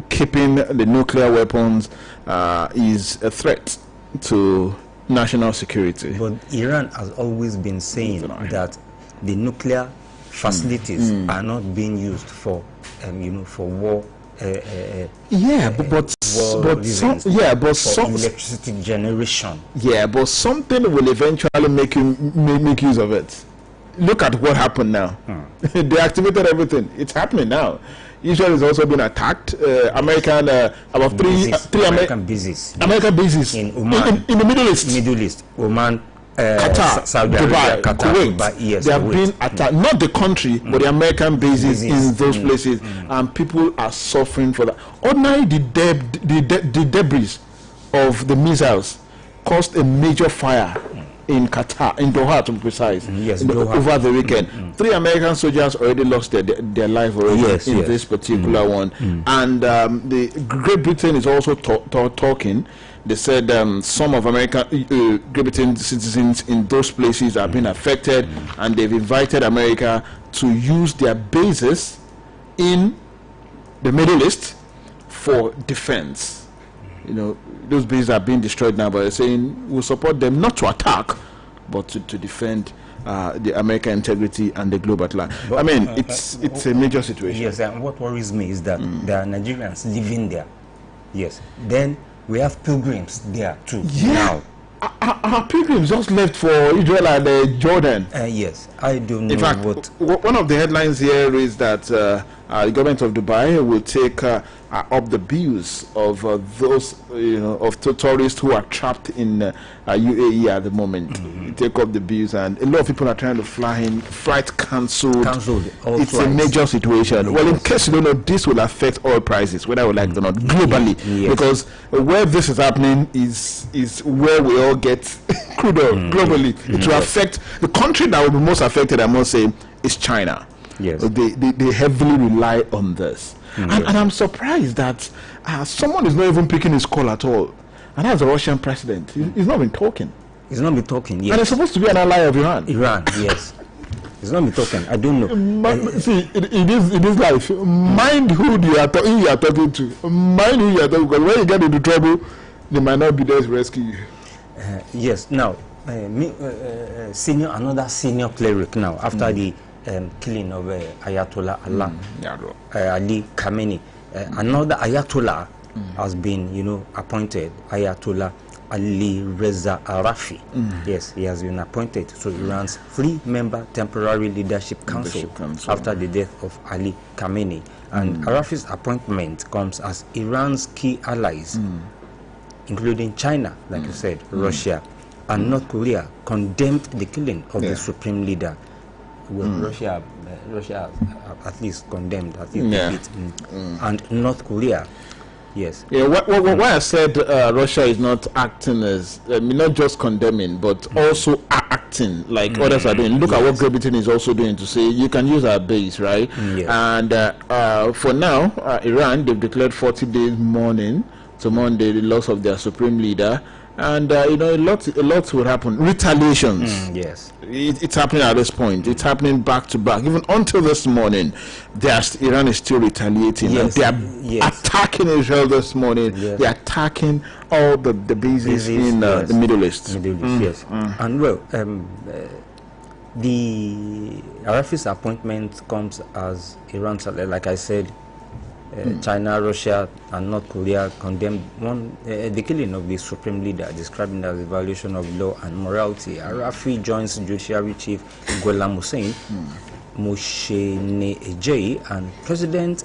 keeping the nuclear weapons is a threat to national security. But Iran has always been saying that the nuclear facilities are not being used for, for war. But some electricity generation. Yeah, but something will eventually make use of it. Look at what happened now. They activated everything. It's happening now. Israel has also been attacked. American about three American bases. American bases in Oman, in the Middle East. Oman, Qatar, Saudi Dubai, Arabia, Qatar, Kuwait. Dubai, yes, they have been attacked. Not the country, but the American bases in those places, and people are suffering for that. Ordinarily, the debris of the missiles caused a major fire in Qatar, in Doha to be precise, over the weekend. 3 American soldiers already lost their life already in this particular one. And the Great Britain is also talking. They said some of Great Britain citizens in those places have been affected, and they've invited America to use their bases in the Middle East for defense. Those bases are being destroyed now, but they're saying we'll support them not to attack, but to defend the American integrity and the globe at large. I mean, it's a major situation. Yes, and what worries me is that there are Nigerians living there. Yes, then we have pilgrims there too. Now, our pilgrims just left for Israel and Jordan. Yes, I don't know. In fact, one of the headlines here is that the government of Dubai will take up the bills of those tourists who are trapped in UAE at the moment. Take up the bills, and a lot of people are trying to fly in. Flight cancelled. It's a major situation. Well, in case you don't know, this will affect oil prices, whether we like it or not, globally, because where this is happening is where we all get crude oil globally. It will affect the country that will be most affected, I must say, is China. Yes, they heavily rely on this. And I'm surprised that someone is not even picking his call at all. And that's the Russian president. He's not been talking. He's not been talking, yes. And he's supposed to be an ally of Iran. Yes. He's not been talking. I don't know. See, in this life, mind who you are talking to. Mind who you are talking to. Because when you get into trouble, they might not be there to rescue you. Yes. Now, another senior cleric now, after the killing of Ayatollah Ali Khamenei, another Ayatollah has been, appointed, Ayatollah Ali Reza Arafi. Yes, he has been appointed to Iran's 3-member temporary leadership council after the death of Ali Khamenei. And Arafi's appointment comes as Iran's key allies, including China, like you said, Russia, and North Korea, condemned the killing of the supreme leader. Well, Russia at least condemned, at least a bit, and North Korea. Yes. Yeah. Why I said Russia is not acting as, not just condemning, but also acting like others are doing. Look at what Great Britain is also doing to say you can use our base, right? And for now, Iran, they've declared 40 days mourning to mourn the loss of their supreme leader. And a lot will happen. Retaliations. Yes, it's happening at this point. It's happening back to back. Even until this morning, Iran is still retaliating. Yes. They are attacking Israel this morning. Yes. They are attacking all the bases in the Middle East. Yes. And well, the Arafi's appointment comes as Iran, like I said, China, Russia, and North Korea condemned the killing of the supreme leader, describing it as a violation of law and morality. Arafi joins Judiciary Chief Ghulam Hussein Moshenejei and President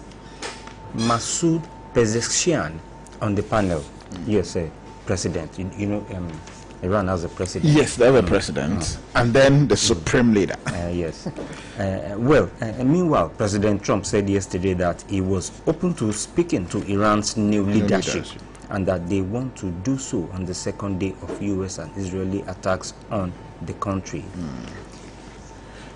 Masoud Pezeshkian on the panel. Yes, President. Iran has a president. Yes, they have a president. And then the supreme leader. Yes. Meanwhile, President Trump said yesterday that he was open to speaking to Iran's new leadership, and that they want to do so on the second day of U.S. and Israeli attacks on the country.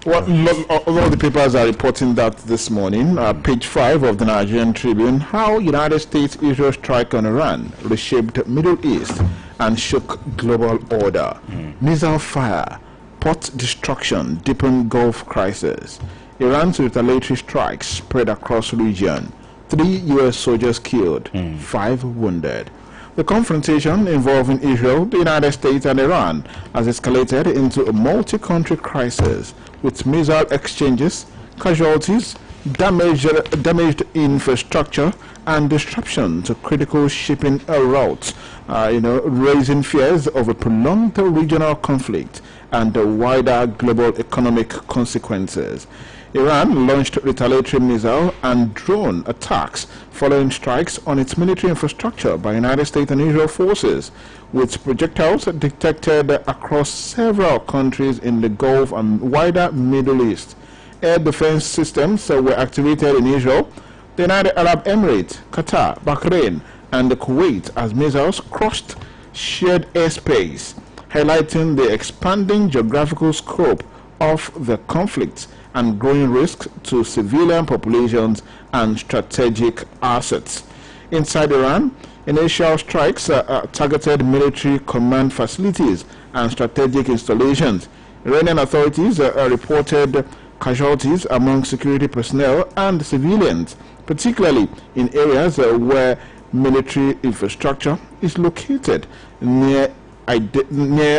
Well, a lot of the papers are reporting that this morning. Page 5 of the Nigerian Tribune, how United States-Israel strike on Iran reshaped Middle East and shook global order. Missile fire, port destruction, deepened Gulf crisis. Iran's retaliatory strikes spread across region. 3 U.S. soldiers killed, 5 wounded. The confrontation involving Israel, the United States, and Iran has escalated into a multi-country crisis with missile exchanges, casualties, damaged infrastructure, and disruption to critical shipping routes, raising fears of a prolonged regional conflict and the wider global economic consequences. Iran launched retaliatory missile and drone attacks following strikes on its military infrastructure by United States and Israel forces, with projectiles detected across several countries in the Gulf and wider Middle East. Air defense systems were activated in Israel, the United Arab Emirates, Qatar, Bahrain, and Kuwait as missiles crossed shared airspace, highlighting the expanding geographical scope of the conflict and growing risks to civilian populations and strategic assets. Inside Iran, initial strikes targeted military command facilities and strategic installations. Iranian authorities reported casualties among security personnel and civilians, particularly in areas where military infrastructure is located near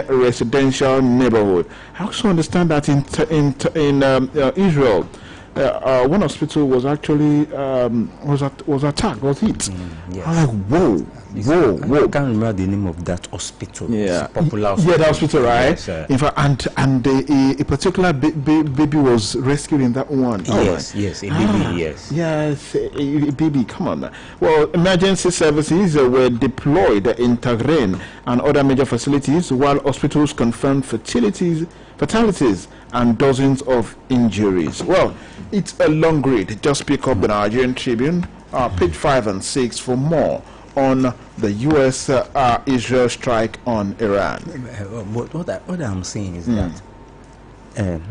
residential neighborhood. I also understand that in Israel, one hospital was actually was attacked, was hit. Yes. I'm like, whoa. I can't remember the name of that hospital. Yeah, it's a popular hospital. Yeah, the hospital, right? Yes, in fact, and a particular baby was rescued in that one. Yes, yes, a baby. Yes, yes, a baby. Come on, man. Well, emergency services were deployed in Tahran and other major facilities, while hospitals confirmed fatalities and dozens of injuries. Well, it's a long read. Just pick up the Nigerian Tribune, page 5 and 6 for more on the U.S.-Israel strike on Iran. But what I'm saying is that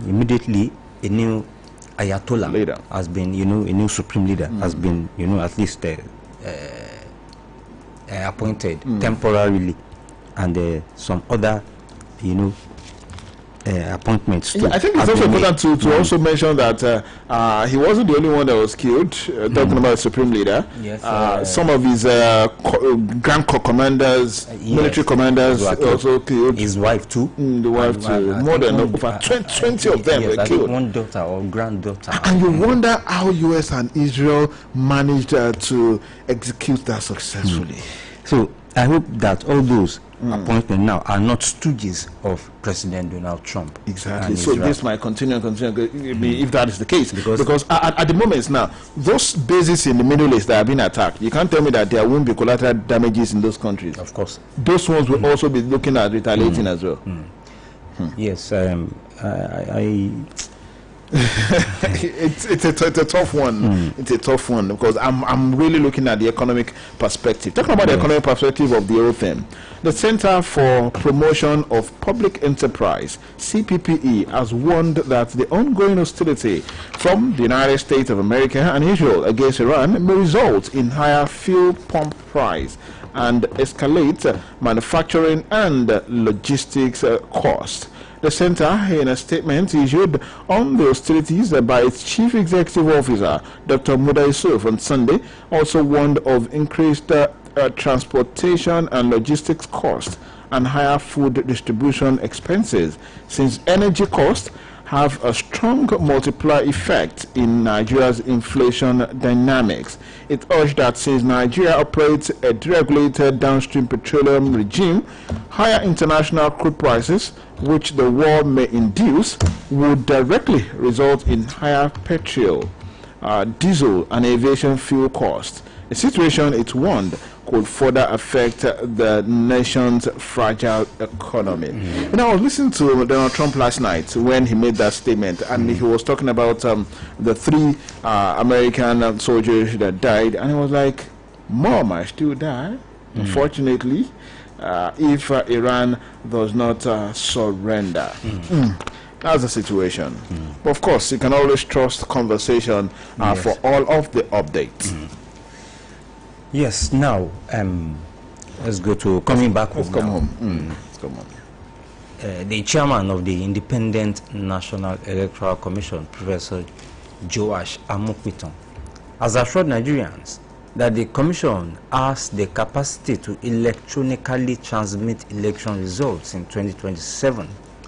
immediately a new Ayatollah leader has been, a new supreme leader has been, at least appointed temporarily, and some other, appointments too. Yeah, I think it's also important to also mention that he wasn't the only one that was killed. Talking about the supreme leader, yes, some of his grand commanders, military commanders, also killed. His wife too. The wife too. More than over 20 of them were killed. One daughter or granddaughter. And you wonder how U.S. and Israel managed to execute that successfully. So I hope that all those appointments now are not stooges of President Donald Trump. Exactly. So this might continue if that is the case. Because at the moment now, those bases in the Middle East that have been attacked, you can't tell me that there won't be collateral damages in those countries. Of course. Those ones will also be looking at retaliating as well. Yes, it's a tough one. It's a tough one because I'm really looking at the economic perspective. Talking about the economic perspective of the whole thing, the Center for Promotion of Public Enterprise (CPPE) has warned that the ongoing hostility from the United States of America and Israel against Iran may result in higher fuel pump price and escalate manufacturing and logistics costs. The center, in a statement issued on the hostilities by its chief executive officer, Dr. Muda Yusuf, on Sunday, also warned of increased transportation and logistics costs and higher food distribution expenses, since energy costs have a strong multiplier effect in Nigeria's inflation dynamics. It urged that since Nigeria operates a deregulated downstream petroleum regime, higher international crude prices, which the war may induce, would directly result in higher petrol, diesel, and aviation fuel costs. A situation, it warned, could further affect the nation's fragile economy. I was listening to Donald Trump last night when he made that statement, and he was talking about the 3 American soldiers that died, and he was like, more might still die, unfortunately, if Iran does not surrender. That's the situation. But of course, you can always trust conversation for all of the updates. Yes, now let's go to coming back home. Let's come home. Let's come home. The chairman of the Independent National Electoral Commission, Professor Joash Amokwiton, has assured Nigerians that the Commission has the capacity to electronically transmit election results in 2027,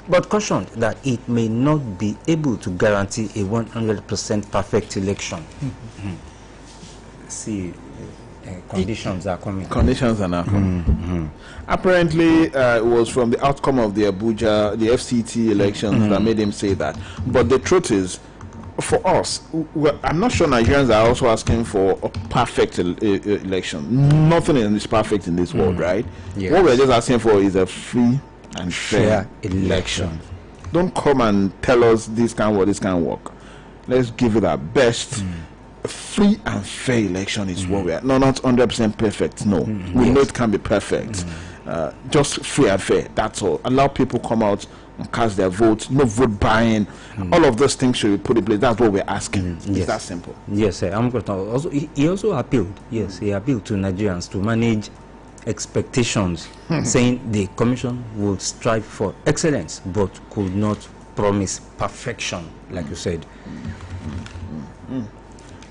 but cautioned that it may not be able to guarantee a 100% perfect election. See, conditions are coming. Conditions are now coming. Apparently, it was from the outcome of the Abuja, the FCT elections that made him say that. But the truth is, for us, I'm not sure Nigerians are also asking for a perfect election. Nothing is perfect in this world, right? Yes. What we're just asking for is a free and fair election. Don't come and tell us this can work, this can work. Let's give it our best. A free and fair election is what we are. No, not 100% perfect. No, we know it can be perfect. Just free and fair. That's all. Allow people come out and cast their vote. No vote buying. All of those things should be put in place. That's what we're asking. It's that simple. Yes, sir. Also, he also appealed. Yes, he appealed to Nigerians to manage expectations, saying the Commission will strive for excellence, but could not promise perfection, like you said.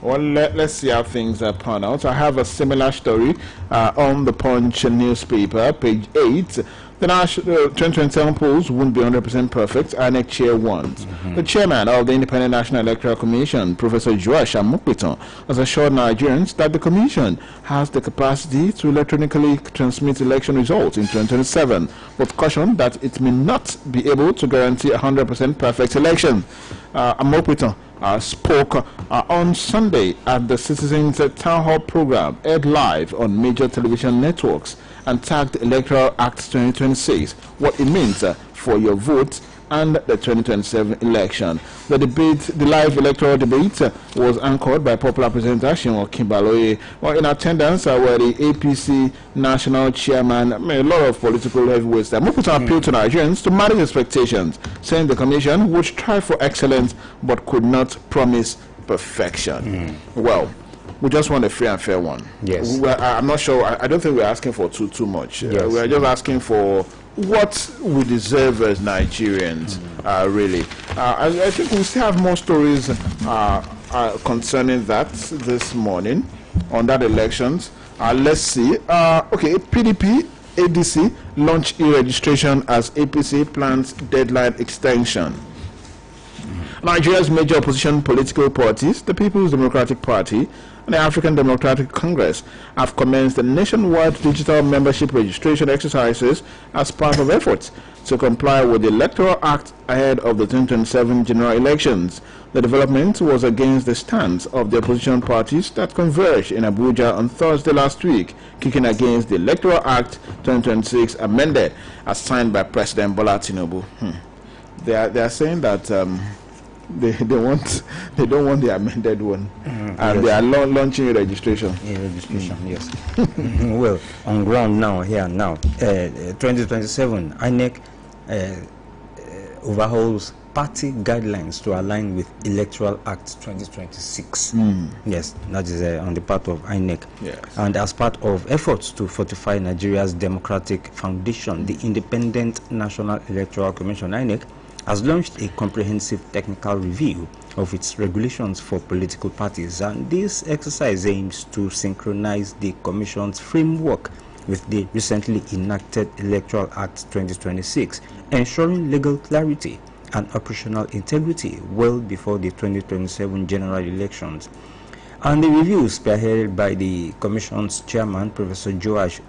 Well, let's see how things pan out. I have a similar story on the Punch newspaper, page 8. The 2027 polls won't be 100% perfect. INEC chair wants. The chairman of the Independent National Electoral Commission, Professor Joash Amokpiton, has assured Nigerians that the Commission has the capacity to electronically transmit election results in 2027, but cautioned that it may not be able to guarantee 100% perfect election. Amokpiton spoke on Sunday at the Citizens Town Hall program aired live on major television networks and tagged Electoral Act 2026, what it means for your vote and the 2027 election. The live electoral debate was anchored by popular presenter Shinwo Kimbaloye. Well, in attendance were the APC national chairman, a lot of political heavyweights there. Mokuta appealed to Nigerians to manage expectations, saying the Commission would strive for excellence but could not promise perfection. Well, we just want a free and fair one. Yes. I'm not sure. I don't think we're asking for too much. Yes. We're just asking for what we deserve as Nigerians, really. I think we still have more stories concerning that this morning on that elections. Let's see. Okay, PDP, ADC launch e-registration as APC plans deadline extension. Nigeria's major opposition political parties, the People's Democratic Party and the African Democratic Congress, have commenced the nationwide digital membership registration exercises as part of efforts to comply with the Electoral Act ahead of the 2027 general elections. The development was against the stance of the opposition parties that converged in Abuja on Thursday last week, kicking against the Electoral Act 2026 amended as signed by President Bola Tinubu. They are saying that they don't want the amended one, and they are launching registration. Yes. Well, on ground now, here now, 2027 INEC overhauls party guidelines to align with Electoral Act 2026. Yes, that is on the part of INEC. Yes. And as part of efforts to fortify Nigeria's democratic foundation, the Independent National Electoral Commission INEC has launched a comprehensive technical review of its regulations for political parties, and this exercise aims to synchronize the Commission's framework with the recently enacted Electoral Act 2026, ensuring legal clarity and operational integrity well before the 2027 general elections. And the review, spearheaded by the Commission's chairman, Professor Joash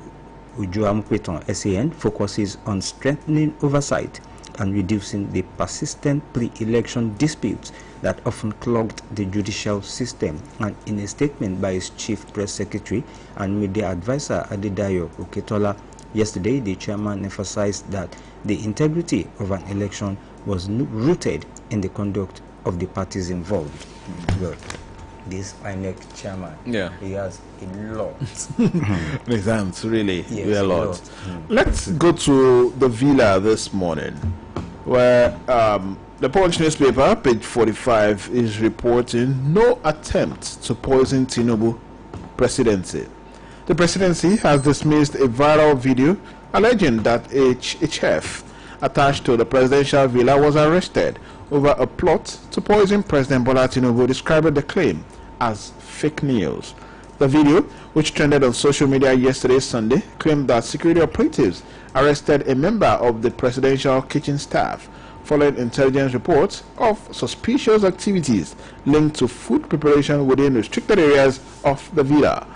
Amokpiton, SAN, focuses on strengthening oversight and reducing the persistent pre-election disputes that often clogged the judicial system. And in a statement by his chief press secretary and media advisor Adedayo Oketola yesterday, the chairman emphasized that the integrity of an election was rooted in the conduct of the parties involved. Well, this INEC chairman, he has a lot. Results, really, a lot. Let's go to the Villa this morning, where the Punch newspaper, page 45, is reporting no attempt to poison Tinubu presidency. The presidency has dismissed a viral video alleging that a chef attached to the presidential villa was arrested over a plot to poison President Bola Tinubu, describing the claim as fake news. The video, which trended on social media yesterday, Sunday, claimed that security operatives arrested a member of the presidential kitchen staff following intelligence reports of suspicious activities linked to food preparation within restricted areas of the villa.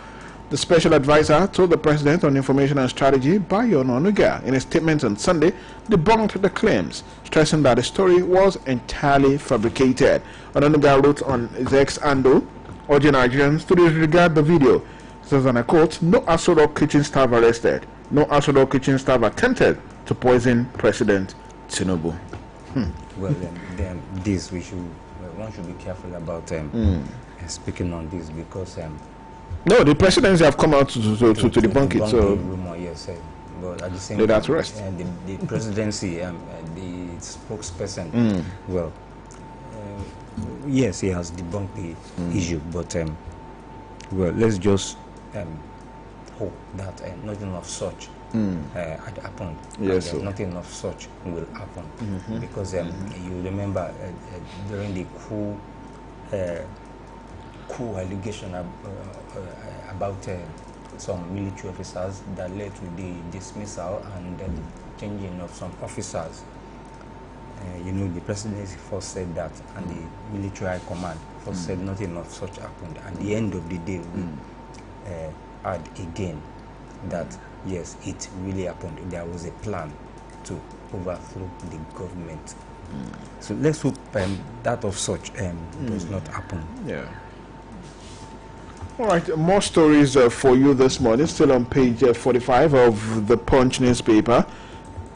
The special advisor told the president on information and strategy, Bayo Onanuga, in a statement on Sunday, debunked the claims, stressing that the story was entirely fabricated. Onanuga wrote on his ex handle, urging Nigerians to disregard the video. It says, and I quote, "No Aso Rock kitchen staff arrested. No Aso Rock kitchen staff attempted to poison President Tinubu." Well, then this one should be careful about speaking on this, because no, the presidency have come out to debunk it. So rumor, yes, but at the same let time, that rest. The presidency, the spokesperson, well, yes, he has debunked the issue, but well, let's just hope that nothing of such had happened. Yes, and, nothing of such will happen, because you remember during the coup allegation about some military officers that led to the dismissal and changing of some officers. You know, the presidency first said that, and the military high command first said nothing of such happened. At the end of the day, we had again that yes, it really happened. There was a plan to overthrow the government. So let's hope that of such does not happen. Yeah. All right, more stories for you this morning, still on page 45 of the Punch newspaper.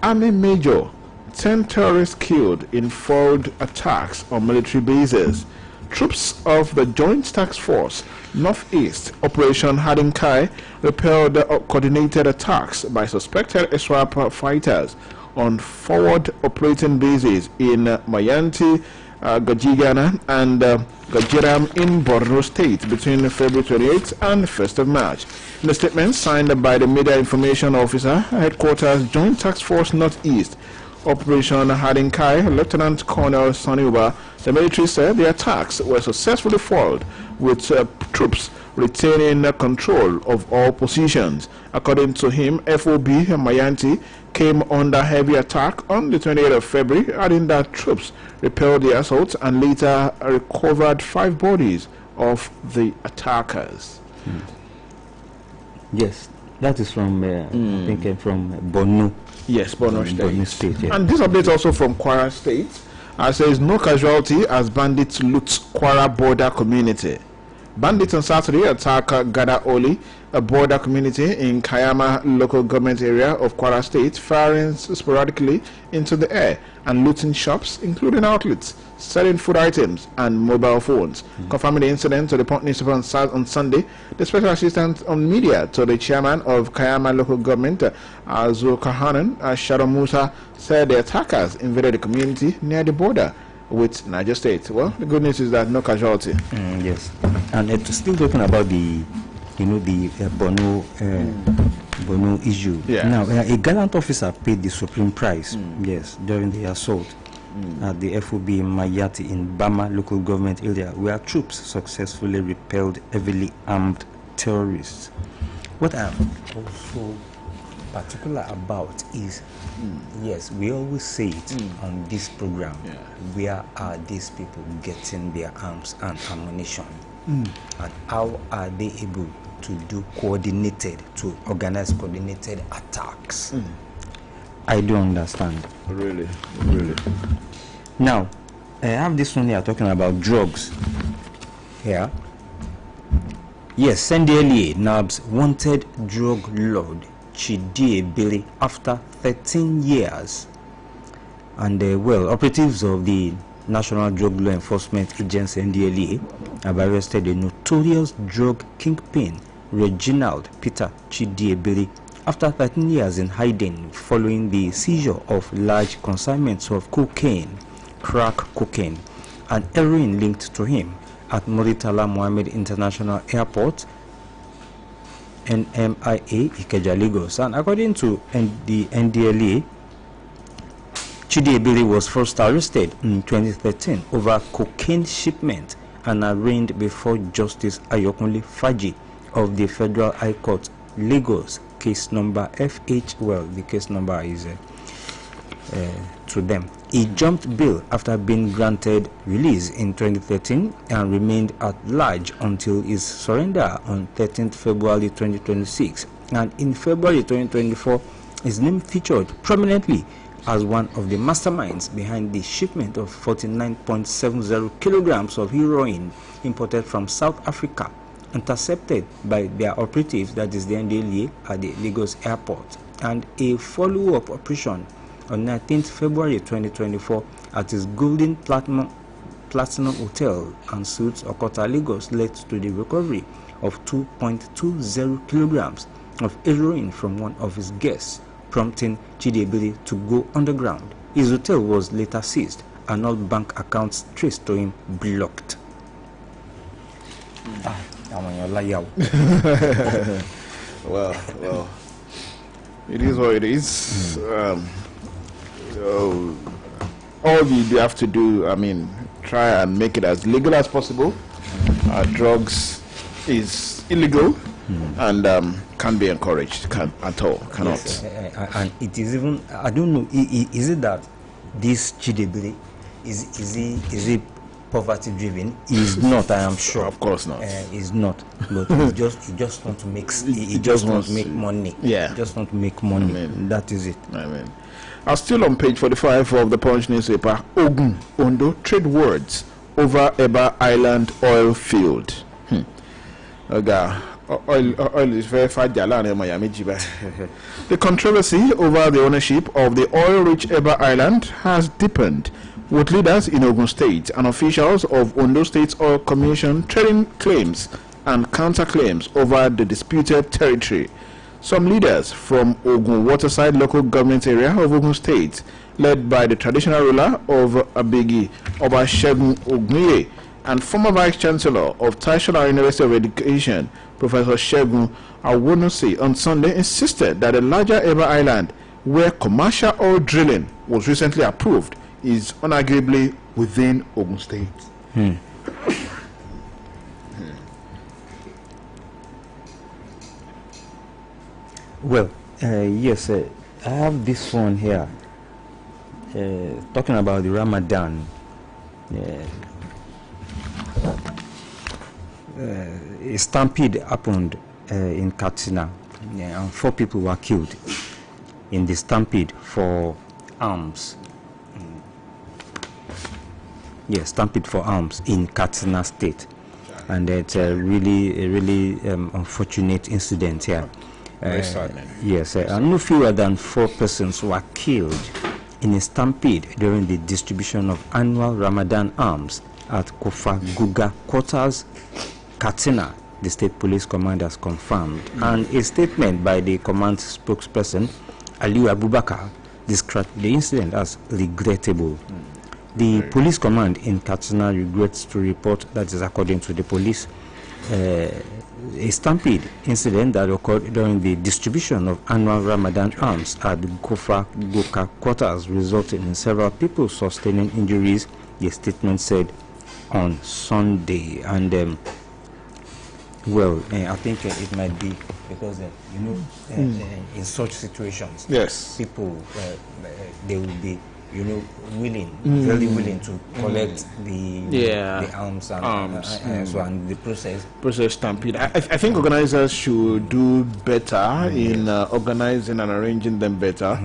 Army Major, 10 terrorists killed in foiled attacks on military bases. Troops of the Joint Task Force Northeast Operation Hadinkai repelled coordinated attacks by suspected ISWAP fighters on forward operating bases in Mayanti, Gajigana and Gajiram in Borno State between February 28th and 1st of March. In a statement signed by the Media Information Officer, Headquarters Joint Task Force Northeast Operation Hadinkai, Lieutenant Colonel Saniuba, the military said the attacks were successfully foiled with troops retaining control of all positions. According to him, FOB Mayanti came under heavy attack on the 28th of February, adding that troops repelled the assault and later recovered 5 bodies of the attackers. Yes, that is from, I think, from Borno. Yes, Borno State. Yeah. And this update also from Kwara State. Says no casualty as bandits loot Kwara border community. Bandits on Saturday attack Gada Oli, a border community in Kayama local government area of Kwara State, firing sporadically into the air and looting shops, including outlets, selling food items and mobile phones. Confirming the incident to the Punch newspaper on Sunday, the special assistant on media to the chairman of Kayama local government, Zulkahanan Sharon Musa, said the attackers invaded the community near the border with Niger State. Well, the good news is that no casualty. Yes, and still talking about the, the Borno issue. Yeah. Now, a gallant officer paid the supreme price. Yes, during the assault at the FOB Mayati in Bama local government area, where troops successfully repelled heavily armed terrorists. What I'm also particular about is, yes, we always say it on this program, where are these people getting their arms and ammunition, and how are they able to organize coordinated attacks? I don't understand. Really. Now, I have this one here talking about drugs. Here. Yes, Sendieli nabs wanted drug lord Chidie Billy after 13 years. And operatives of the National Drug Law Enforcement Agency NDLEA have arrested a notorious drug kingpin, Reginald Peter Chidie Billy, after 13 years in hiding following the seizure of large consignments of cocaine, crack cocaine, and heroin linked to him at Muritala Mohammed International Airport, NMIA, Ikeja, Lagos. And according to the NDLEA, Chidie Billy was first arrested in 2013 over cocaine shipment and arraigned before Justice Ayokunle Faji of the Federal High Court, Lagos, case number FH. Well, the case number is to them. He jumped bail after being granted release in 2013 and remained at large until his surrender on 13th February 2026. And in February 2024, his name featured prominently as one of the masterminds behind the shipment of 49.70 kilograms of heroin imported from South Africa, intercepted by their operatives, that is the NDLEA, at the Lagos airport, and a follow-up operation on 19th February 2024 at his Golden Platinum Hotel and Suites, Okota, Lagos, led to the recovery of 2.20 kilograms of heroin from one of his guests, prompting Chidebele to go underground. His hotel was later seized and all bank accounts traced to him blocked. Well, it is what it is. All you have to do, I mean, try and make it as legal as possible. Drugs is illegal and can't be encouraged at all. Cannot. Yes, and it is even, I don't know, is it that this Chidebele is he poverty driven? He's not, I am sure. Of course not. He's not, but he just want to make money. Yeah, he just want to make money. That is it. Still on page 45 of the Punch newspaper, Ogun, Ondo trade words over Eba Island oil field. Oil is very far. The controversy over the ownership of the oil-rich Eba Island has deepened, with leaders in Ogun State and officials of Ondo State's Oil Commission trading claims and counterclaims over the disputed territory. Some leaders from Ogun Waterside local government area of Ogun State, led by the traditional ruler of Abegi, Oba Shegun Ogunye, and former Vice Chancellor of Taishola University of Education, Professor Shegun Awonose, on Sunday insisted that the larger Eba Island, where commercial oil drilling was recently approved, is unarguably within Ogun State. Well, yes, I have this one here, talking about the Ramadan. A stampede happened in Katsina, and 4 people were killed in the stampede for arms. Yes, stampede for arms in Katsina State, and it's a really unfortunate incident here. Yes, and no fewer than 4 persons were killed in a stampede during the distribution of annual Ramadan arms at Kofa Guga quarters, Katsina, the state police command has confirmed. And a statement by the command spokesperson, Aliu Abubakar, described the incident as regrettable. The police command in Katsina regrets to report, that is according to the police, a stampede incident that occurred during the distribution of annual Ramadan arms at the Kofa Guga quarters, resulting in several people sustaining injuries, the statement said on Sunday. And well, I think it might be because in such situations, yes, people they will be willing, very willing to collect the arms and so on, the process stampede. I think organizers should do better in organizing and arranging them better,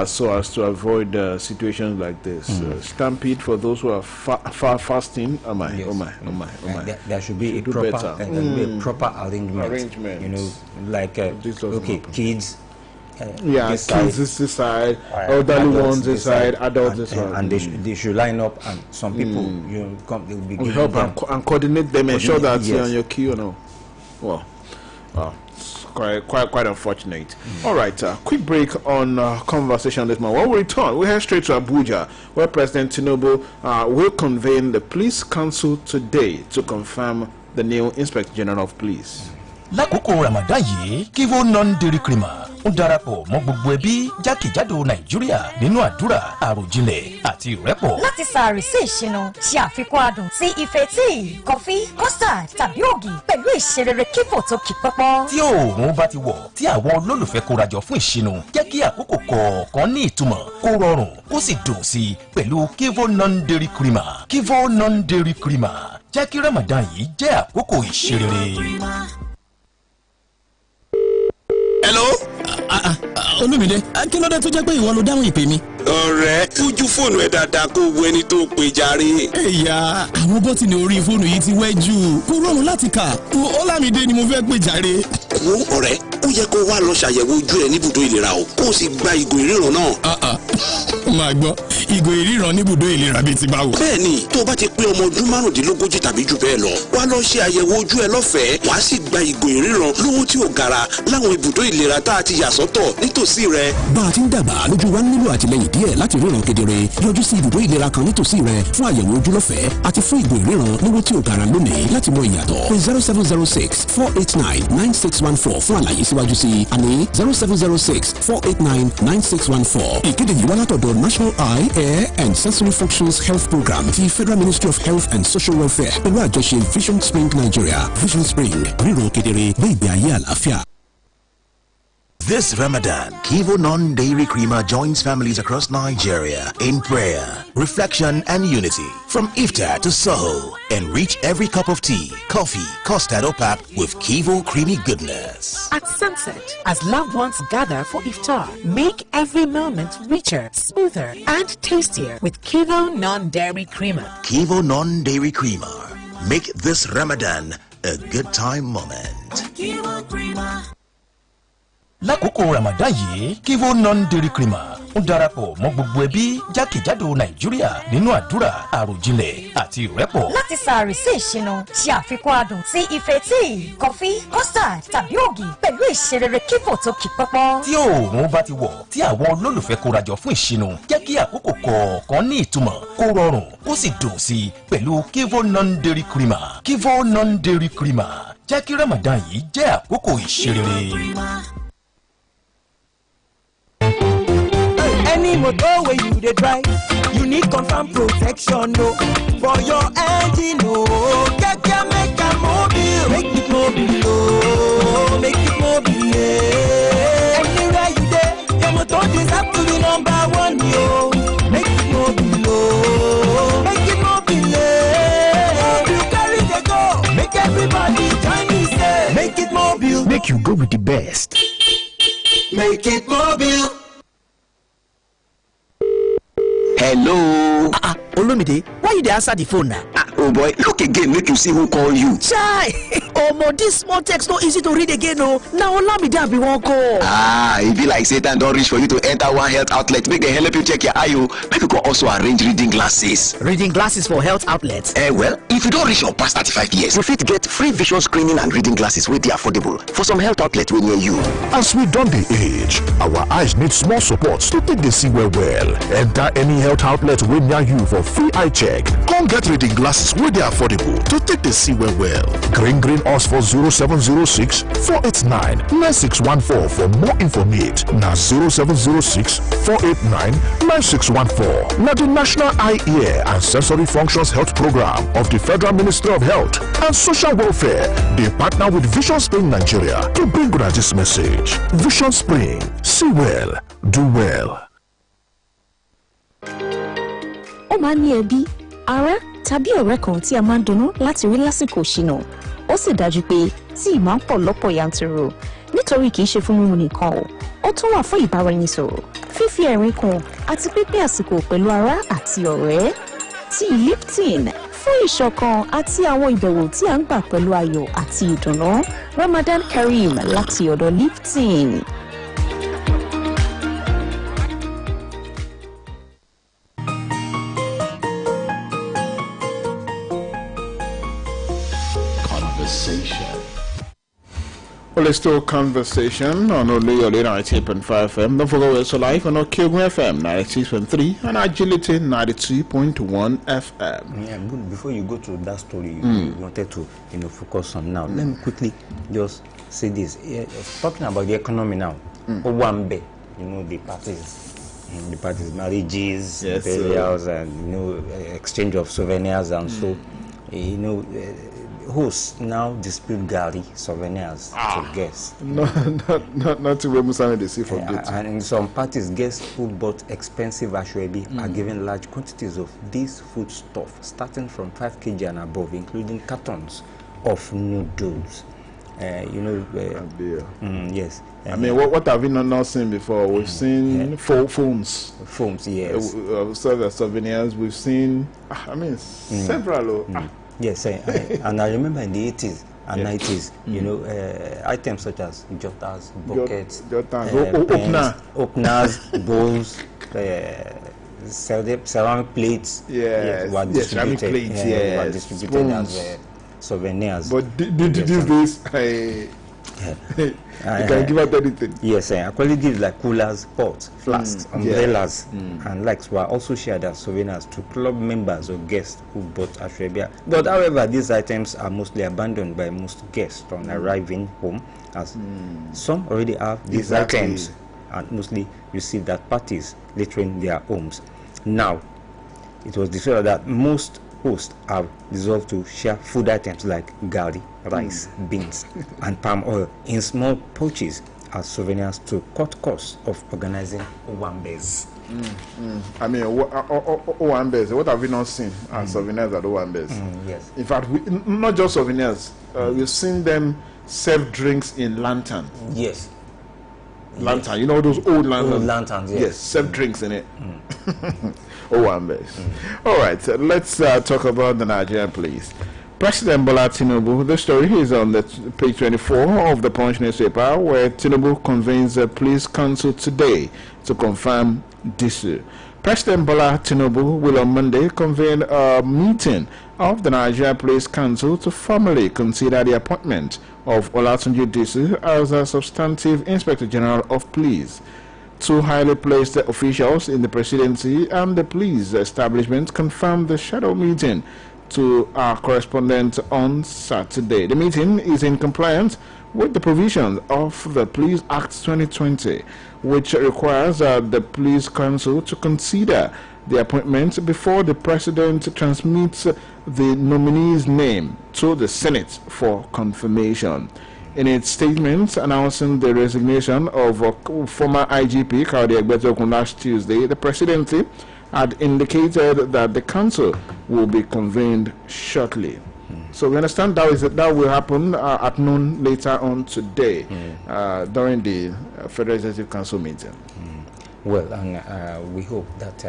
so as to avoid situations like this. Stampede for those who are fasting. There should be a proper arrangement. Like kids. Kids this side, elderly ones this side, adults this side, and they should line up, and some people they'll be giving help them and coordinate them, ensure that you're on your queue. Well, it's quite unfortunate. All right, quick break on conversation this morning. When we return, we head straight to Abuja, where President Tinubu will convene the Police Council today to confirm the new Inspector General of Police. Lákòókò Ramadan yìí, Kivo non-dairy creamer ń darapọ̀ mọ́ gbogbo ẹbí jákèjádò Nàìjíríà nínú àdúrà àròjinlẹ̀ àti ìrẹ́pọ̀. láti sàárì sí ìṣínú ṣe àfikún adùn sí ife tíì kọfí custard tàbí ògì pẹ̀lú ìṣerere kíkò tó kì pọ́pọ́. tí oòrùn bá ti wọ̀ tí àwọn olólùfẹ́ kórajọ fún ìṣínú jẹ́ kí àkókò kọ̀ọ̀kan ní ìtumọ̀ kó rọrùn kó sì dùn sí i pẹ̀lú Kivo non-dairy creamer. Kivo non-dairy creamer jẹ́ kí Ramadan yìí jẹ́ àkókò ìṣerere. Hello. Olúmídé, kí ló dé tó jẹ́ pé ìwọ ló dáhùn ìpè mi? Ọ̀rẹ́, ojú fóònù ẹ dáadáa kó wo ẹni tó pè jàre. Ẹ̀yà, àwọn bọ́tìnì orí fóònù yìí ti wẹ́ jù. Kò rọrùn láti kà. Ọlámídé ni mo fẹ́ pè jàre. Wo ọ̀rẹ́, ó yẹ kó wá lọ ṣàyẹ̀wò ojú ẹ níbùdó ìlera o, kó o sì gba ìgò ìríran náà. Máa gbọ́, ìgò ìríran níbùdó ìlera bíi ti báwo. Bẹ́ẹ̀ni, tó o bá ti pé ọmọ ọdún márùndínlógójì tàbí jù bẹ́ẹ̀ lọ, wá lọ ṣe àyẹ̀wò ojú ẹ lọ́fẹ̀ẹ́, wàá sì gba ìgò ìríran lówó tí ò gara láwọn ibùdó ìlera tá a ti yà sọ́tọ̀ nítòsí rẹ. Bá a ti ń dàgbà lójú wa nílò àtìlẹyìn díẹ̀ láti ríran kedere. Yọjú sí ibùdó ìlera kan nítòsí rẹ fún àyẹ̀wò ojú lọ́fẹ̀ẹ́ àti fún ìgò ìríran lówó tí ò gara lónìí láti mọ ìyàtọ̀. Pé 0706-489-9614 fún àlàyé síwájú sí i àní 0706-489-9614. Ìkéde yìí wá látọ̀dọ̀ National Eye, Ear and Sensory Functions Health Program ti Federal Ministry of Health and Social Welfare pẹ̀lú àjọṣe Vision Spring Nigeria. Vision Spring, ríran kedere gbé ìgbé ayé àlàáfíà. This Ramadan, Kivo non-dairy creamer joins families across Nigeria in prayer, reflection and unity. From iftar to Soho, enrich every cup of tea, coffee, custard or pap with Kivo creamy goodness. At sunset, as loved ones gather for iftar, make every moment richer, smoother and tastier with Kivo non-dairy creamer. Kivo non-dairy creamer. Make this Ramadan a good time moment. Kivo creamer. Lákòókò Ramadan yìí, Kivo non-dairy creamer ń darapọ̀ mọ́ gbogbo ẹbí jákèjádò Nàìjíríà nínú àdúrà àròjinlẹ̀ àti ìrẹ́pọ̀. láti sàárì sí ìṣínú ṣe àfikún adùn sí ife tíì kọfí custard tàbí ògì pẹ̀lú ìṣerere kíkò tó kì pọ́pọ́. tí oòrùn bá ti wọ̀ tí àwọn olólùfẹ́ kórajọ fún ìṣínú jẹ́ kí àkókò kọ̀ọ̀kan ní ìtumọ̀ kó rọrùn kó sì dùn sí i pẹ̀lú Kivo non-dairy creamer. Kivo non-dairy creamer jẹ́ kí Ramadan yìí jẹ́ àkókò ìṣerere. Any motor where you dey drive, you need confirm protection, no, for your engine, no. Keke make a mobile, make it mobile, oh, make it mobile. Anywhere you dey, your motor deserve to be number one, yo. Make it mobile, oh, make it mobile. You carry the go, make everybody join me, say, make it mobile. Make you go with the best. Make it mobile. Hello. Olumide, why you dey answer the phone now? Oh boy, look again, make you see who call you. Chai! Omo, this small text no easy to read again, oh. Now Olamide I be one call. E be like Satan don reach for you to enter one health outlet. Make dem help you check your eye, make you go also arrange reading glasses. Reading glasses for health outlets? Well, if you don reach your past 35 years, you fit get free vision screening and reading glasses wey dey affordable for some health outlet wey near you. As we don dey age, our eyes need small support to take dey see well. Enter any health outlet wey near you for free eye check. Come get reading glasses wey dey affordable to take dey see well. Green us for 0706-489-9614 for more information. Na 0706-489-9614. Na the National Eye, Ear and Sensory Functions Health Program of the Federal Ministry of Health and Social Welfare. They partner with Vision Spring Nigeria to bring you this message. Vision Spring. See well. Do well. Ó máa ń ní ẹbí, ará tàbí ọ̀rẹ́ kan tí a máa ń dunnú láti rí lásìkò ìṣìnà. Ó sì dájú pé tí ìmọ̀ ń pọ̀ lọ́pọ̀ yanturu nítorí kìí ṣe fún mímu nìkan o. Ó tún wà fún ìbáraẹnisọ̀rọ̀, fífi ẹ̀rín kún àti pípín àsìkò pẹ̀lú ará àti ọ̀rẹ́. Tí Lipton fún ìṣọ̀kan àti àwọn ìbẹ̀wò tí a ń gbà pẹ̀lú ayọ̀ àti ìdùnnú. Ramadan Kareem láti ọ̀dọ̀ Lipton. Well, it's still conversation on Oluyole 98.5 FM. Don't forget we're also live on Okyogun FM 96.3 and Agility 92.1 FM. Yeah, good. Before you go to that story you wanted to focus on now, let me quickly just say this. Talking about the economy now, Owambe, you know, the parties, marriages, burials, and exchange of souvenirs, and so, hosts now dispute Gari souvenirs to guests. Not to where Musani they see from it. And in some parties, guests who bought expensive ashwebi are given large quantities of this foodstuff, starting from 5 kg and above, including cartons of noodles. Yes. I mean, what have we not seen before? We've seen phones. Phones, yes. Souvenirs. We've seen, several. Yes, and I remember in the 80s and 90s, items such as jotters, buckets, openers, bowls, ceramic plates, were distributed as souvenirs. But these days, you can give out anything. Yes, actually gives like coolers, pots, flasks, umbrellas, and likes were also shared as souvenirs to club members or guests who bought ashwebia. But however, these items are mostly abandoned by most guests on arriving home, as some already have these items, and mostly you see that parties littering their homes. Now, it was discovered that most hosts have resolved to share food items like gari, rice, beans, and palm oil in small pouches as souvenirs to cut costs of organizing Owambes. I mean, Owambes, what have we not seen as souvenirs at Owambes? Yes. In fact, not just souvenirs, we've seen them serve drinks in lantern. Yes. Lantern, you know those old lanterns? Old lanterns, yes. Yes, serve drinks in it. Owambes. All right, let's talk about the Nigerian police. President Bola Tinubu, the story is on the page 24 of the Punch newspaper, where Tinubu convenes the police council today to confirm this. President Bola Tinubu will on Monday convene a meeting of the Nigerian Police Council to formally consider the appointment of Olatunji Disu as a substantive Inspector General of Police. Two highly placed officials in the presidency and the police establishment confirmed the shadow meeting to our correspondent on Saturday. The meeting is in compliance with the provisions of the Police Act 2020, which requires the Police Council to consider the appointment before the President transmits the nominee's name to the Senate for confirmation. In its statement announcing the resignation of former IGP Kaudi Egbetokun last Tuesday, the presidency had indicated that the council will be convened shortly. So we understand that will happen at noon later on today during the Federal Executive Council meeting. Well, and we hope that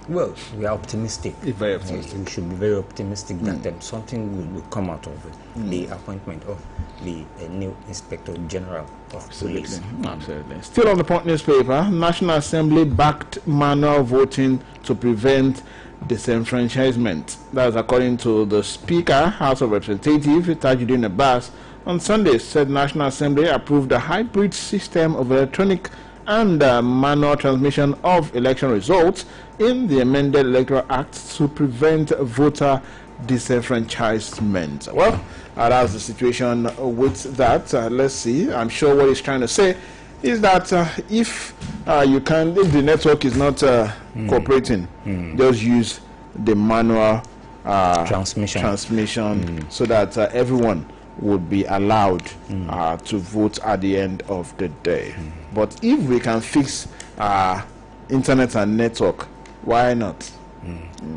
well, we are optimistic. Very optimistic. We should be very optimistic that something will come out of the appointment of the new Inspector General of Police. Absolutely. Still on the Punch newspaper, National Assembly backed manual voting to prevent disenfranchisement. That is according to the Speaker, House of Representatives, Tajuddin Abbas. On Sunday, said National Assembly approved a hybrid system of electronic and manual transmission of election results in the amended Electoral Act to prevent voter disenfranchisement. Well, that's the situation with that. Let's see. I'm sure what he's trying to say is that if the network is not cooperating, just use the manual transmission so that everyone would be allowed to vote at the end of the day. But if we can fix internet and network, why not?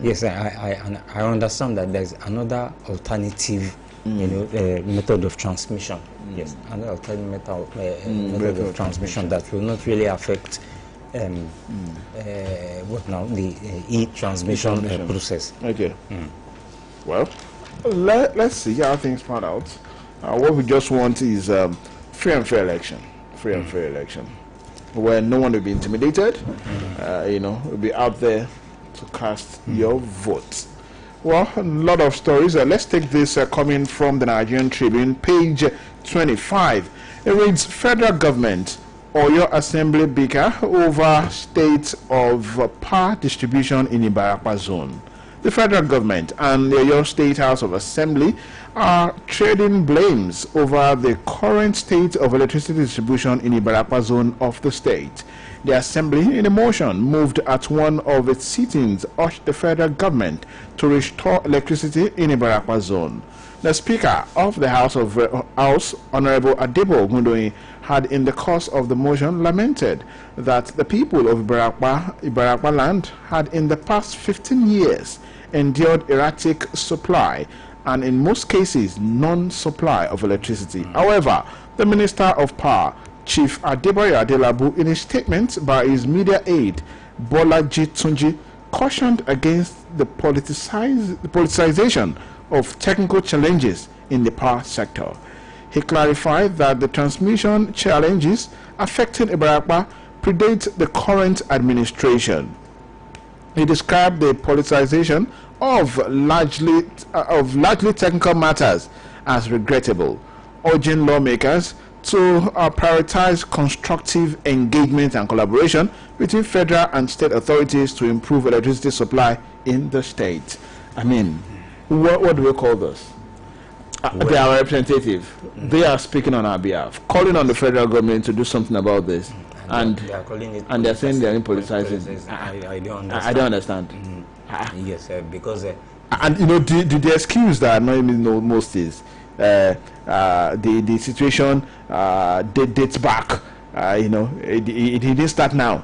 Yes, I understand that there's another alternative method of transmission. Yes, another alternative method of transmission that will not really affect the e-transmission process. Okay. Well, let's see how things pan out. What we just want is free and fair election. Free and fair election, where no one will be intimidated. Will be out there to cast your vote. Well, a lot of stories. Let's take this coming from the Nigerian Tribune, page 25. It reads: Federal government, Oyo Assembly bicker over state of power distribution in Ibarapa zone. The federal government and the Oyo State House of Assembly are trading blames over the current state of electricity distribution in Ibarapa zone of the state. The Assembly, in a motion moved at one of its sittings, urged the federal government to restore electricity in Ibarapa zone. The Speaker of the House, Honorable Adebo Ogundoyin, had in the course of the motion lamented that the people of Ibarapa land had in the past 15 years endured erratic supply and in most cases non-supply of electricity. However, the Minister of Power, Chief Adebayo Adelabu, in a statement by his media aide Bolaji Tunji, cautioned against the politicization of technical challenges in the power sector. He clarified that the transmission challenges affecting Ibarapa predate the current administration. He described the politicization of largely technical matters as regrettable, urging lawmakers to prioritize constructive engagement and collaboration between federal and state authorities to improve electricity supply in the state. I mean, what do we call this? They are representative. They are speaking on our behalf, calling on the federal government to do something about this. And they're saying they're politicizing. I don't understand. I don't understand. Yes, because and you know the excuse that annoys me most is the situation dates back. It didn't start now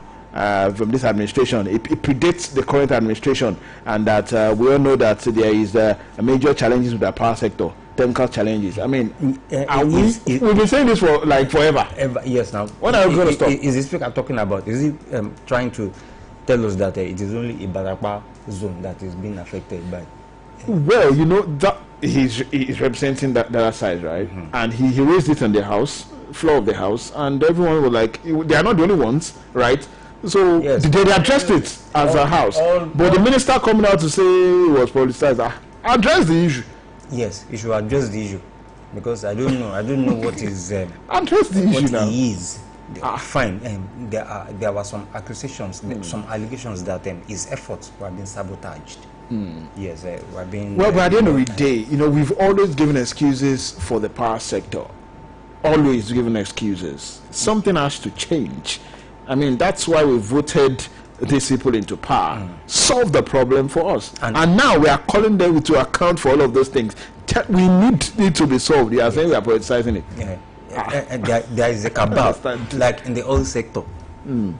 from this administration. It predates the current administration, and that we all know that there is major challenges with the power sector. Technical challenges. I mean, we've been saying this for like forever. Yes. Now, when are we going to stop? Is the speaker talking about? Is he trying to tell us that it is only Ibarapa zone that is being affected by? Well, that he's representing that side, right? And he raised it on the floor of the house, and everyone was like, they are not the only ones, right? So yes, they addressed it as a house, but the minister coming out to say it was politicized. Address the issue. Yes, you should address the issue, because I don't know what is address the issue now. He is fine. There were some accusations, some allegations that his efforts were being sabotaged. Yes, were being. Well, but at the end of the day, we've always given excuses for the power sector. Always given excuses. Something has to change. I mean, that's why we voted these people into power. Solve the problem for us. And now we are calling them to account for all of those things. We need to be solved. You are saying we are politicizing it. There is a cabal, like in the oil sector.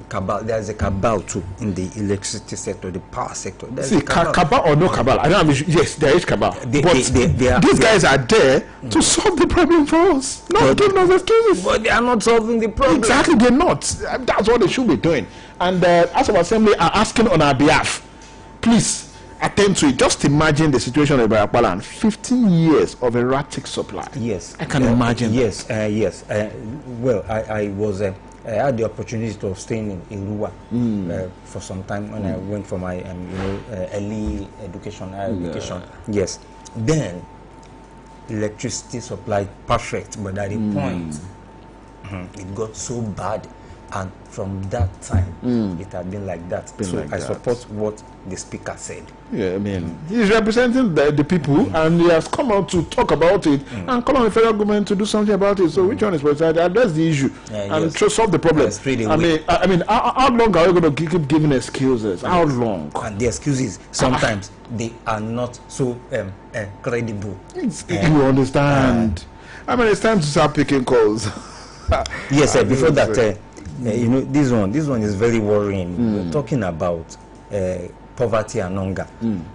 Cabal. There is a cabal too in the electricity sector, the power sector. See, cabal or no cabal? I don't know. Yes, there is cabal. These guys are there to solve the problem for us. Not giving us excuses. But they are not solving the problem. Exactly, they're not. That's what they should be doing. And House of Assembly are asking on our behalf, please attend to it. Just imagine the situation in Ibarapa, 15 years of erratic supply. Yes, I can imagine. Yes, yes. Well, I was. I had the opportunity of staying in Oluyole for some time when I went for my early education, education. Yes. Then electricity supply perfect, but at a point it got so bad, and from that time it had been like that. I support what the speaker said. Yeah, I mean, he's representing the people, and he has come out to talk about it and call on the federal government to do something about it. So which one is politicized? Address the issue and solve the problem. I mean, how long are we going to keep giving excuses? How long? And the excuses sometimes they are not so credible. You understand? I mean, it's time to start picking calls. Yes, before that, this one is very worrying. We're talking about poverty and hunger.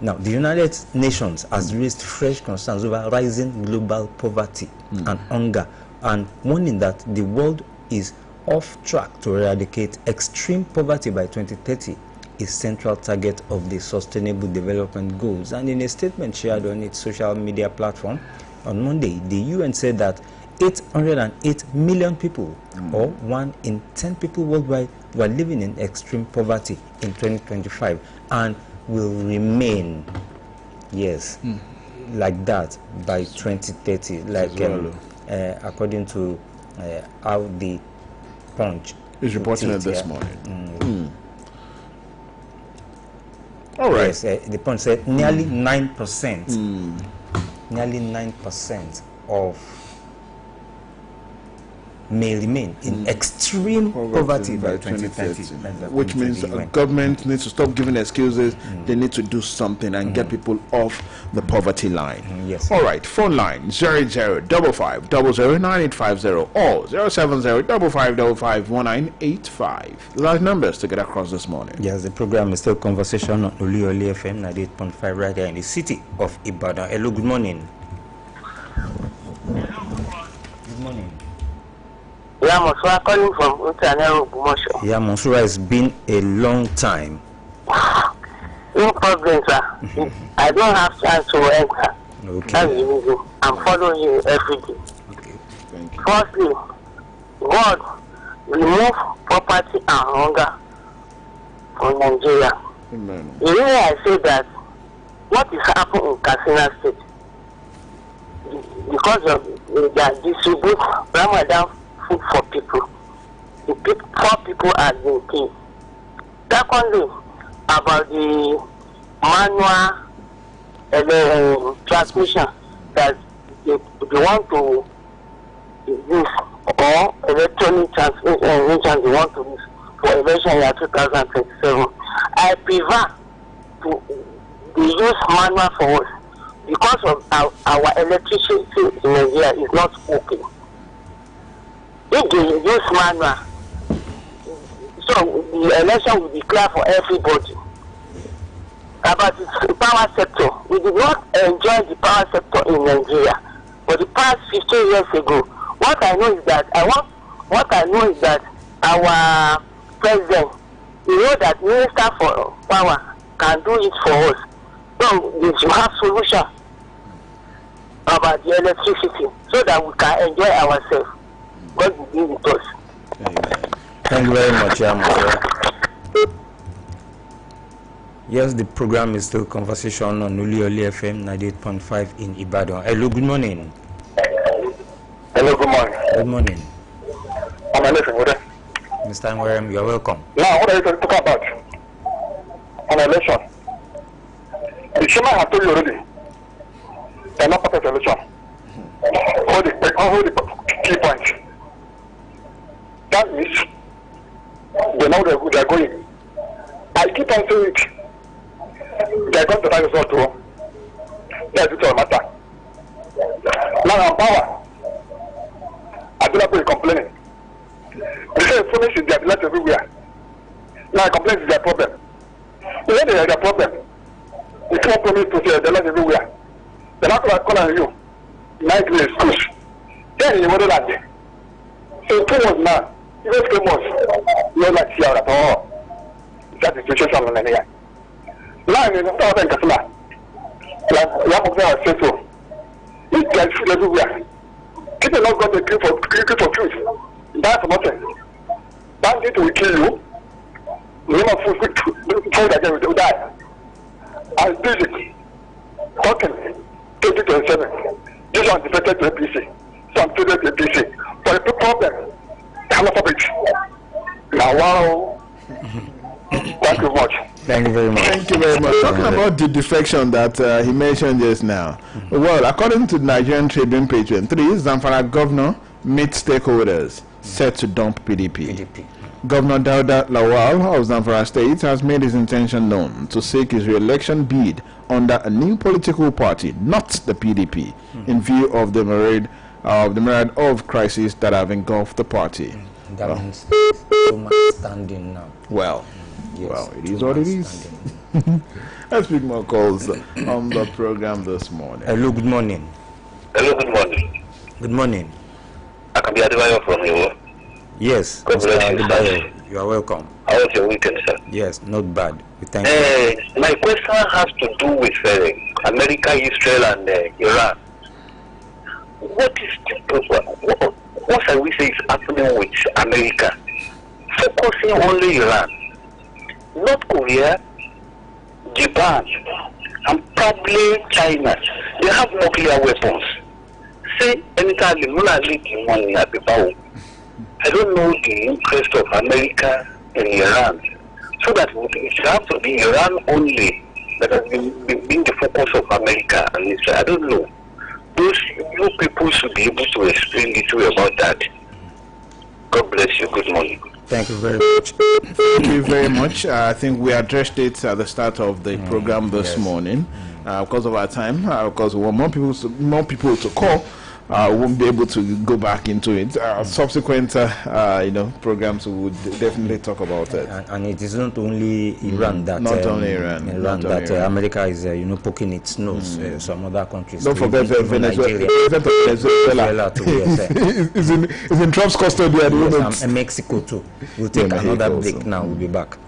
Now, the United Nations has raised fresh concerns over rising global poverty and hunger, and warning that the world is off track to eradicate extreme poverty by 2030, a central target of the Sustainable Development Goals. And in a statement shared on its social media platform on Monday, the UN said that 808 million people, or 1 in 10 people worldwide, were living in extreme poverty in 2025 and will remain, like that by 2030, like according to how the Punch is reporting it this morning. All right. Yes, the point said nearly 9%. Nearly 9% of may remain in extreme poverty by 2030. Which means government needs to stop giving excuses. They need to do something and get people off the poverty line. Yes. All right, phone line 0055009850 or 07055551985. Large numbers to get across this morning. Yes, the program is still conversation on Oluyole FM 98.5 right here in the city of Ibadan. Hello, good morning. Good morning. Yeah, Monsura calling from Utanero Bumosho. Yeah, Monsura, it's been a long time. No problem, sir. I don't have chance to enter. Okay. That's the reason. I'm following you every day. Okay, thank you. Firstly, God remove poverty and hunger from Nigeria. Amen. The reason I say that, what is happening in Katsina State? Because of they distribute Ramadan food for people. The poor people are being killed. Secondly, about the manual transmission that they want to use, or electronic transmission they want to use for election year 2027. I prefer to use manual for us because of our electricity in Nigeria is not working. If they use manual, so the election will be clear for everybody. About the power sector, we did not enjoy the power sector in Nigeria for the past 15 years ago. What I know is that our president, you know that Minister for Power can do it for us. So we should have solution about the electricity so that we can enjoy ourselves. God will be with us. Amen. Thank you very much, Monsura. Yes, the program is still conversation on Oluyole FM 98.5 in Ibadan. Hello, good morning. Hello, good morning. Good morning. I'm Alison. Mr. Nwere, you are welcome. Now, what are you talking about? On election. The chairman has told you already. They are not part of the election. All the key points. That means they know they are going. I keep on saying it. They are going to that result too. They are doing all matter. Now on power. I do not be complaining. They say finish is their delight everywhere. Now complaint is their problem. When they have their problem, you can't promise to say their delight everywhere. They're not going to call on you. Nightly schools. Then you wouldn't like it. So 2 months now, even 3 months, you don't like see out at all. That is the situation in Nigeria. Now in the southern Katsina, like Yamuza said so, if there is food everywhere, people not going to kill for food. That's nothing. Bandit will kill you. The name of food again will die. And music, talking, 2027. This one defected to APC. Some students to APC. For the problem, xenophobic. Now, wow. Thank you much. Thank you very much. Thank you very much. Talking about the defection that he mentioned just now. Well, according to the Nigerian Tribune page 23, Zamfara governor meets stakeholders set to dump PDP. Governor Dauda Lawal of Zamfara State has made his intention known to seek his re-election bid under a new political party, not the PDP, in view of the myriad of crises that have engulfed the party. That means too much standing now. Well, yes, well, it is what it is. Let's pick more calls on the program this morning. Hello, good morning. Hello, good morning. Good morning. I can be Adebayo from you. Yes, Mr. Adebayo, you are welcome. How was your weekend, sir? Yes, not bad. We thank you. My question has to do with America, Israel, and Iran. What shall we say is happening with America? Focusing only Iran, North Korea, Japan, and probably China. They have nuclear weapons. Say anytime money at the bow. I don't know the interest of America in Iran. So that it has to be Iran only that has been the focus of America and Israel. I don't know. Those you people should be able to explain the truth about that. God bless you. Good morning. Thank you very much. Thank you very much. I think we addressed it at the start of the program this morning. Because of our time, because we want more people to call, we won't be able to go back into it. Subsequent, programs we would definitely talk about it. And it is not only Iran that America is, poking its nose. Some other countries. Don't forget Venezuela. It's in Trump's custody at the moment. And Mexico too. We'll take another break now. We'll be back.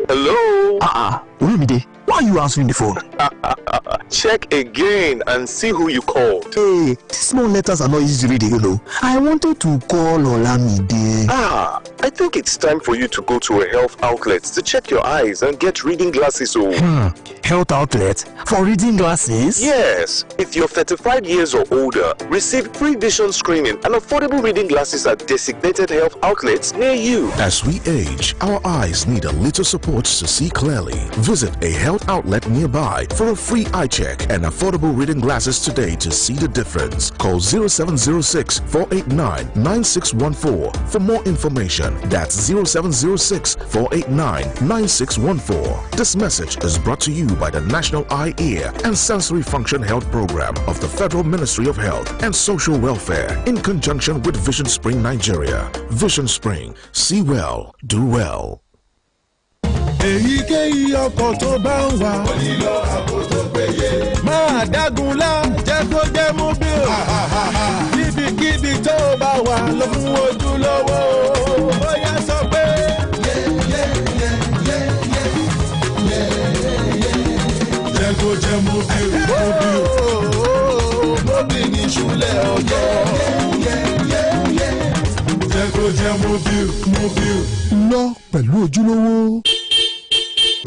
Hello? Olumide, why are you answering the phone? Check again and see who you called. Hey, small letters are not easy to read, you know. I wanted to call Olamide. I think it's time for you to go to a health outlet to check your eyes and get reading glasses. Health outlet? For reading glasses? Yes. If you're 35 years or older, receive free vision screening and affordable reading glasses at designated health outlets near you. As we age, our eyes need a little support to see clearly. Visit a health outlet nearby for a free eye check and affordable reading glasses today to see the difference. Call 0706-489-9614 for more information. That's 0706-489-9614. This message is brought to you by the National Eye, Ear and Sensory Function Health Program of the Federal Ministry of Health and Social Welfare in conjunction with Vision Spring Nigeria. Vision Spring. See well, do well. Èyíkéyìí ọkọ̀ tó bá ń wà. Ó nílò ààbò tó péye. Máa dágunlá jẹ́ kó jẹ́ mobile. Kíbikíbi tó bá wà ló fún ojúlówó. Bóyá sọ pé. Jẹ́ kó jẹ́ mobile. Mobile ní ìṣúlẹ̀ ọjọ́. Jẹ́ kó jẹ́ mobile. Lọ pẹ̀lú ojúlówó.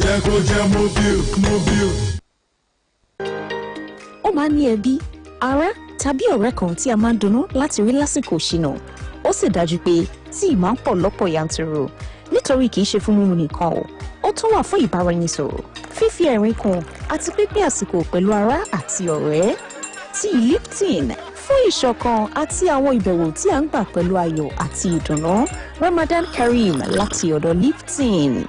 Jẹ́ kó jẹ́ mobile. Ó máa ń ní ẹbí, ará tàbí ọ̀rẹ́ kan tí a máa ń dunnú láti rí lásìkò ìṣìnà. Ó sì dájú pé tí ì máa ń pọ̀ lọ́pọ̀ yanturu. Nítorí kìí ṣe fún mímu nìkan o, ó tún wà fún ìbáraẹnisọ̀rọ̀, fífi ẹ̀rín kún àti pínpín àsìkò pẹ̀lú ará àti ọ̀rẹ́. Tí Lipton fún ìṣọ̀kan àti àwọn ìbẹ̀wò tí a ń gbà pẹ̀lú ayọ̀ àti ìdùnnú. Ramadan Kareem láti ọ̀dọ̀ Lipton.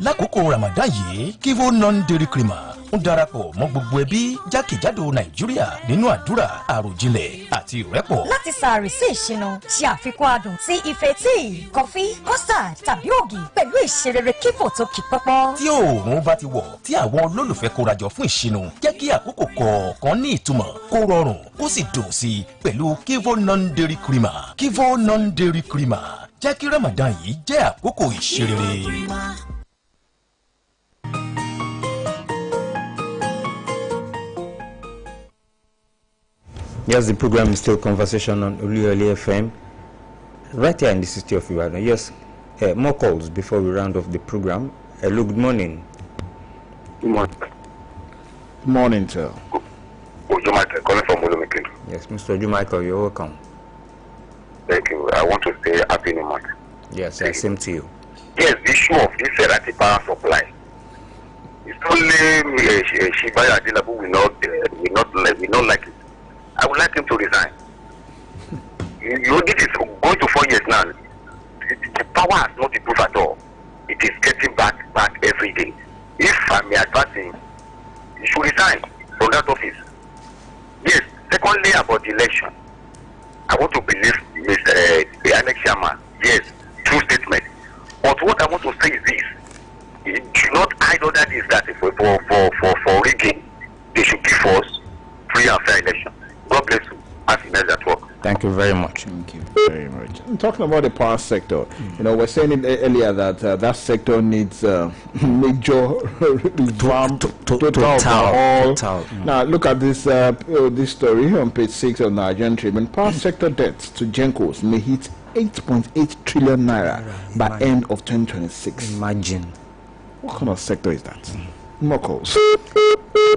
lákòókò Ramadan yìí Kivo non-dairy creamer ń darapọ̀ mọ́ gbogbo ẹbí jákèjádò Nàìjíríà nínú àdúrà àròjinlẹ̀ àti ìrẹ́pọ̀. láti sàárì sí ìṣínú ṣe àfikún adùn sí ife tíì kọfí custard tàbí ògì pẹ̀lú ìṣerere Kivo tó kì pọ́pọ́. tí oòrùn bá ti wọ̀ tí àwọn olólùfẹ́ kórajọ fún ìṣínú jẹ́ kí àkókò kọ̀ọ̀kan ní ìtumọ̀ kó rọrùn kó sì dùn sí i pẹ̀lú Kivo non-dairy creamer. Kivo non-dairy creamer jẹ́ kí Ramadan yìí jẹ́ àkókò ìṣerere. Yes, the program is still Conversation on Oluyole FM, right here in the city of Ibadan. Yes, more calls before we round off the program. Hello, good morning. Good morning. Good morning, sir. Ojo Michael, calling from Oluyole. Yes, Mr. Ojo Michael, you're welcome. Thank you. I want to say happy new month. Yes, same to you. Yes, the issue of this erratic power supply. It's only Shibaya Adilabu will not like it. I would like him to resign. This is going to 4 years now. The power has not improved at all. It is getting back every day. If I may advise him, he should resign from that office. Yes. Secondly, about the election, I want to believe the INEC chairman. Yes, true statement. But what I want to say is this: you should not hide under this that for rigging, they should give us free and fair election. God bless you. Happiness at work. Thank you very much. Thank you very much. I'm talking about the power sector. We're saying it earlier that that sector needs major revamp, total. Now look at this this story on page 6 of Nigerian Tribune. Power sector debts to Gencos may hit 8.8 trillion naira by end of 2026. Imagine. What kind of sector is that? More calls.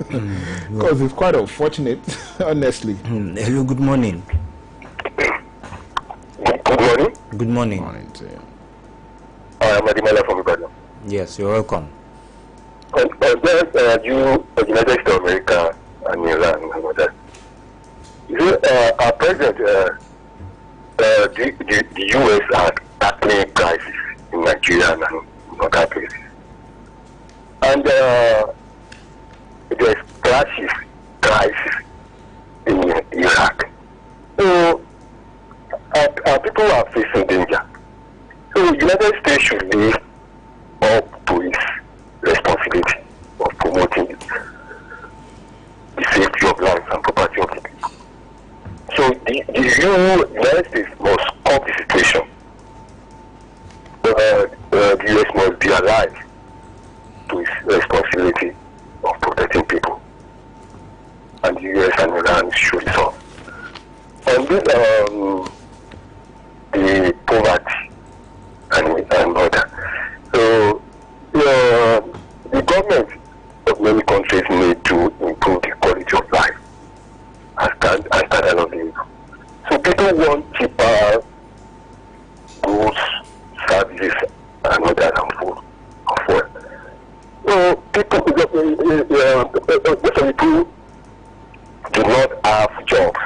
Because it's quite unfortunate, honestly. Hello, good morning. Good morning. Good morning. I am Adimala from Ibadan. Yes, you're welcome. You, United States of America and Iran and all that. Our president, the U.S. are tackling crisis in Nigeria and in other places. And there's crisis in Iraq. So our people are facing danger. So the United States should live up to its responsibility of promoting the safety of life and property of the people. So the United States must stop the situation. The US must be alive to its responsibility of protecting people. And the US and Iran should resolve. On this, the poverty and other. So the government of many countries need to improve the quality of life and standard of living. So people want cheaper goods, services, and other than food. So people, most people do not have jobs,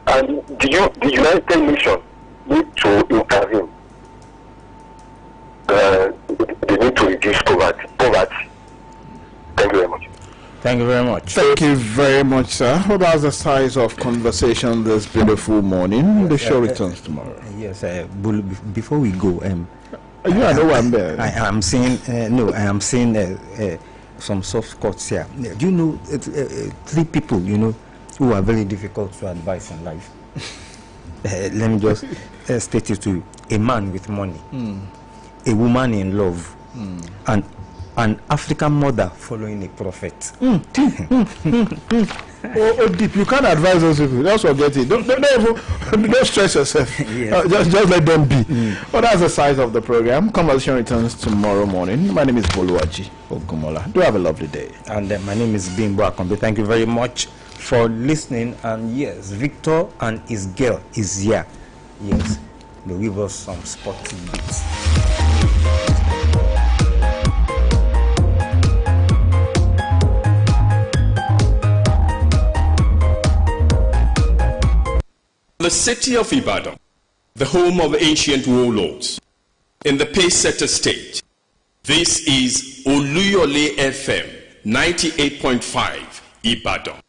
and the United Nations need to intervene. They need to reduce poverty. Thank you very much. Thank you very much. Thank you very much, sir. Well, that's the size of conversation this beautiful morning. The show returns tomorrow. Yes, before we go, I know I'm there. I am saying I am saying some soft cuts here. Do you know 3 people who are very difficult to advise in life? Let me just state it to you: a man with money, a woman in love, and an African mother following a prophet. Oh, deep. You can't advise those people. Just forget it. Don't stress yourself. Yes. Just let them be. Well, that's the size of the program. Conversation returns tomorrow morning. My name is Boluwaji Ogumola. Do have a lovely day. And my name is Bimbo Akombe. Thank you very much for listening. And yes, Victor and his girl is here. Yes, they'll give us some sporting bits. The city of Ibadan, the home of ancient warlords, in the Pacesetter state, this is Oluyole FM 98.5 Ibadan.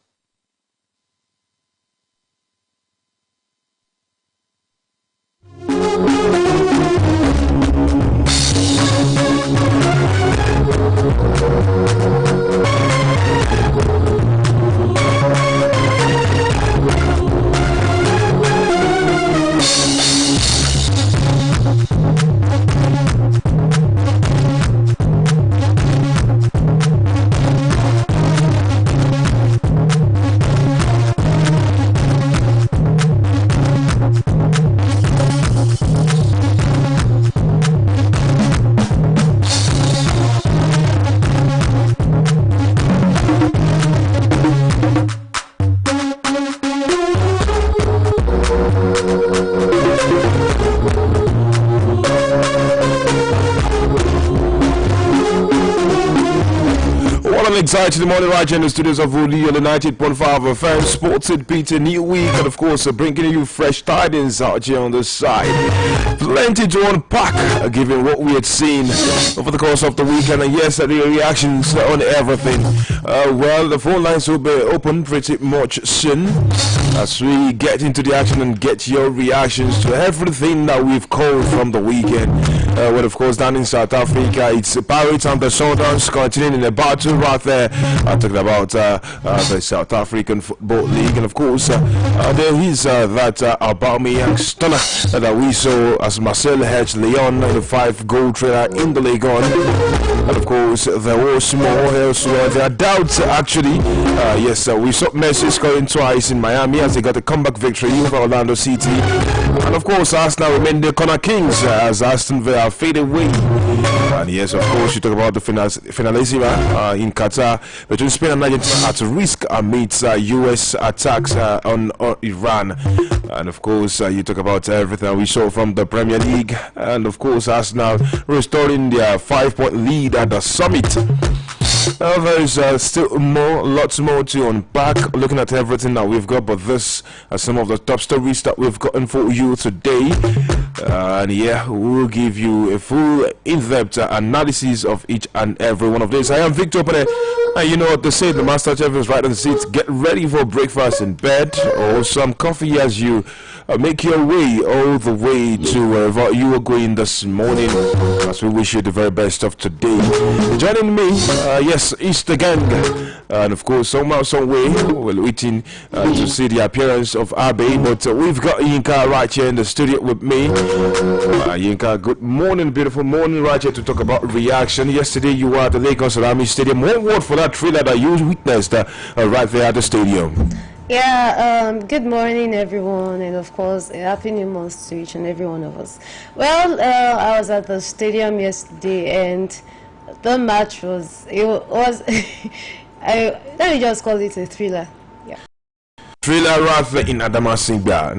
Excited morning right here in the studios of Oluyole 98.5 FM. Sports it beat a new week, and of course bringing you fresh tidings out here on the side. Plenty to unpack, given what we had seen over the course of the weekend, and yes, the reactions on everything. Well, the phone lines will be open pretty much soon as we get into the action and get your reactions to everything that we've called from the weekend. Well, of course, down in South Africa, it's the Pirates and the Sundowns continuing in a battle right there. I'm talking about the South African Football League, and of course, there is that Aubameyang stunner that we saw as Marcel Hedge Leon, the 5-goal trainer in the league on. And of course, there was more elsewhere. There are doubts actually. Yes, we saw Messi scoring twice in Miami as they got a comeback victory over Orlando City. And of course, Arsenal remain the corner kings as Aston Villa fade away And yes, of course, you talk about the finalissima in Qatar between Spain and Argentina at risk amidst U.S. attacks on Iran. And of course, you talk about everything we saw from the Premier League. And of course, Arsenal restoring their 5-point lead at the summit. There is still lots more to unpack, looking at everything that we've got, but this are some of the top stories that we've gotten for you today. And yeah, we'll give you a full in-depth analysis of each and every one of these. I am Victor Opene, and you know what they say, the master chef is right on the seat. Get ready for breakfast in bed or some coffee as you make your way all the way to wherever you are going this morning, as we wish you the very best of today. Joining me, yes, is the gang, and of course somehow, some way we're waiting to see the appearance of Abe, but we've got Yinka right here in the studio with me. Yinka, good morning, beautiful morning, right here to talk about reaction. Yesterday you were at the Lagos Army Stadium. One word for that thriller that you witnessed right there at the stadium. Yeah, good morning everyone, and of course a happy new month to each and every one of us. Well, I was at the stadium yesterday, and the match was let me just call it a thriller. Yeah, Thriller right there in Adamasingba.